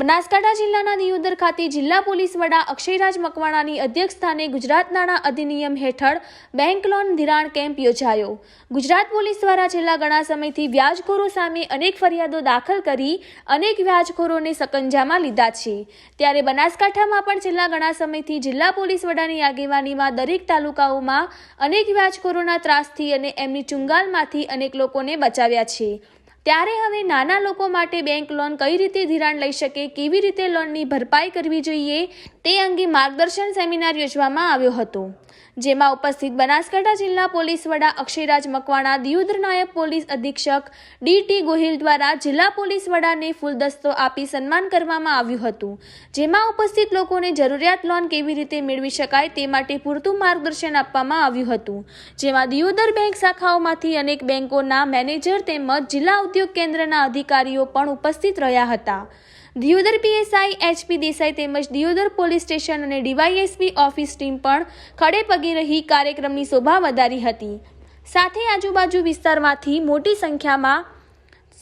બનાસકાંઠા જિલ્લાના દિયોદર ખાતે જિલ્લા પોલીસ વડા અક્ષયરાજ મકવાણાની અધ્યક્ષસ્થાને ગુજરાત નાણાં અધિનિયમ હેઠળ બેંક લોન ધિરાણ કેમ્પ યોજાયો। ગુજરાત પોલીસ દ્વારા છેલ્લા ઘણા સમયથી વ્યાજખોરો સામે અનેક ફરિયાદો દાખલ કરી અનેક વ્યાજખોરોને સકંજામાં લીધા છે। ત્યારે બનાસકાંઠામાં પણ છેલ્લા ઘણા સમયથી જિલ્લા પોલીસ વડાની આગેવાનીમાં દરેક તાલુકાઓમાં અનેક વ્યાજખોરોના ત્રાસથી અને એમની ચુંગાલમાંથી અનેક લોકોને બચાવ્યા છે। ત્યારે હવે નાના લોકો માટે બેંક લોન કઈ રીતે ધિરાણ લઈ શકે, કેવી રીતે લોનની ભરપાઈ કરવી જોઈએ તે અંગે માર્ગદર્શન સેમિનાર યોજવામાં આવ્યો હતો, જેમાં ઉપસ્થિત બનાસકાંઠા જિલ્લા પોલીસ વડા અક્ષયરાજ મકવાણા, દિયોદર નાયબ પોલીસ અધિક્ષક ડી.ટી. ગોહિલ દ્વારા જિલ્લા પોલીસ વડાને ફૂલદસ્તો આપી સન્માન કરવામાં આવ્યું હતું, જેમાં ઉપસ્થિત લોકોને જરૂરિયાત લોન કેવી રીતે મેળવી શકાય તે માટે પૂરતું માર્ગદર્શન આપવામાં આવ્યું હતું, જેમાં દિયોદર બેંક શાખાઓમાંથી અનેક બેંકોના મેનેજર તેમજ જિલ્લા ઉદ્યોગ કેન્દ્રના અધિકારીઓ પણ ઉપસ્થિત રહ્યા હતા। દિયોદર પીએસઆઈ એચ.પી. દેસાઈ તેમજ દિયોદર પોલીસ સ્ટેશન અને ડીવાયએસપી ઓફિસ ટીમ પણ ખડે પગે રહી કાર્યક્રમની શોભા વધારી હતી। સાથે આજુબાજુ વિસ્તારમાંથી મોટી સંખ્યામાં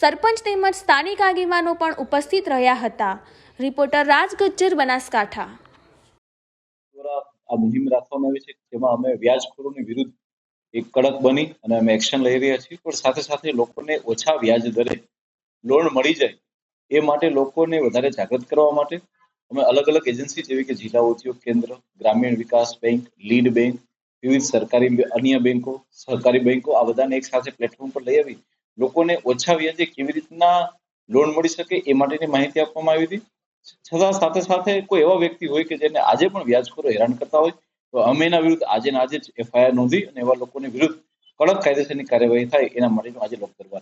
સરપંચ તેમજ સ્થાનિક આગેવાનો પણ ઉપસ્થિત રહ્યા હતા। રિપોર્ટર રાજ ગજ્જર, બનાસકાંઠા। આ મુહિમ રાખવામાં આવી છે, જેમાં અમે વ્યાજખોરોની વિરુદ્ધ એક કડક બની અને અમે એક્શન લઈ રહ્યા છીએ, પણ સાથે સાથે લોકોને ઓછા વ્યાજ દરે લોન મળી જાય એ માટે લોકોને વધારે જાગૃત કરવા માટે અમે અલગ અલગ એજન્સી જેવી કે જિલ્લા ઉદ્યોગ કેન્દ્ર, ગ્રામીણ વિકાસ બેંક, લીડ બેંક, વિવિધ સરકારી અન્ય બેંકો, સહકારી બેંકો, આ બધાને એક સાથે પ્લેટફોર્મ પર લઈ આવી લોકોને ઓછા વ્યાજે કેવી રીતના લોન મળી શકે એ માટેની માહિતી આપવામાં આવી હતી। છતાં સાથે સાથે કોઈ એવા વ્યક્તિ હોય કે જેને આજે પણ વ્યાજખોરો હેરાન કરતા હોય તો અમે એના વિરુદ્ધ આજે જ એફઆઈઆર નોંધી અને એવા લોકોની વિરુદ્ધ કડક કાયદેસરની કાર્યવાહી થાય એના માટેનું આજે લોકદરબાર